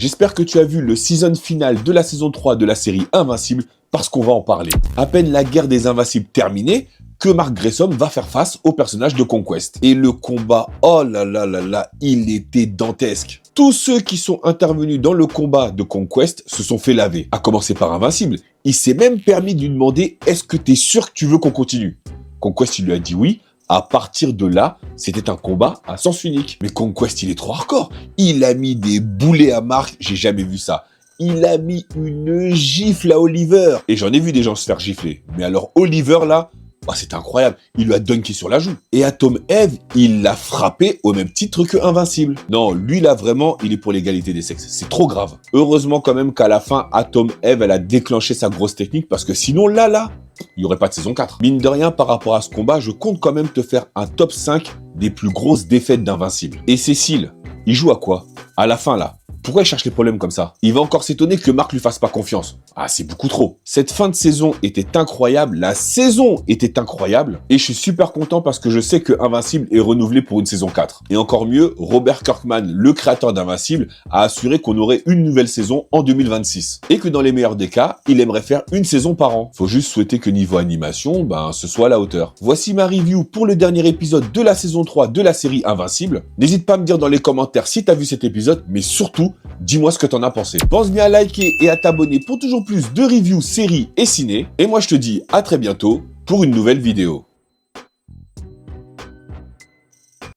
J'espère que tu as vu le season final de la saison 3 de la série Invincible, parce qu'on va en parler. À peine la guerre des Invincibles terminée, que Mark Grayson va faire face au personnage de Conquest. Et le combat, oh là là là là, il était dantesque. Tous ceux qui sont intervenus dans le combat de Conquest se sont fait laver, à commencer par Invincible. Il s'est même permis de lui demander « Est-ce que t'es sûr que tu veux qu'on continue ?» Conquest, il lui a dit oui. À partir de là, c'était un combat à sens unique. Mais Conquest, il est trop hardcore. Il a mis des boulets à Mark, j'ai jamais vu ça. Il a mis une gifle à Oliver. Et j'en ai vu des gens se faire gifler. Mais alors Oliver, là, bah, c'est incroyable. Il lui a dunké sur la joue. Et Atom Eve, il l'a frappé au même titre que Invincible. Non, lui, là, vraiment, il est pour l'égalité des sexes. C'est trop grave. Heureusement quand même qu'à la fin, Atom Eve, elle a déclenché sa grosse technique parce que sinon, là, il n'y aurait pas de saison 4. Mine de rien, par rapport à ce combat, je compte quand même te faire un top 5 des plus grosses défaites d'Invincible. Et Cécile, il joue à quoi? À la fin, là. Pourquoi il cherche les problèmes comme ça? Il va encore s'étonner que Mark lui fasse pas confiance. Ah, c'est beaucoup trop. Cette fin de saison était incroyable, la saison était incroyable, et je suis super content parce que je sais que Invincible est renouvelé pour une saison 4. Et encore mieux, Robert Kirkman, le créateur d'Invincible, a assuré qu'on aurait une nouvelle saison en 2026. Et que dans les meilleurs des cas, il aimerait faire une saison par an. Faut juste souhaiter que niveau animation, ce soit à la hauteur. Voici ma review pour le dernier épisode de la saison 3 de la série Invincible. N'hésite pas à me dire dans les commentaires si t'as vu cet épisode, mais surtout, dis-moi ce que t'en as pensé. Pense bien à liker et à t'abonner pour toujours plus de reviews, séries et ciné. Et moi je te dis à très bientôt pour une nouvelle vidéo.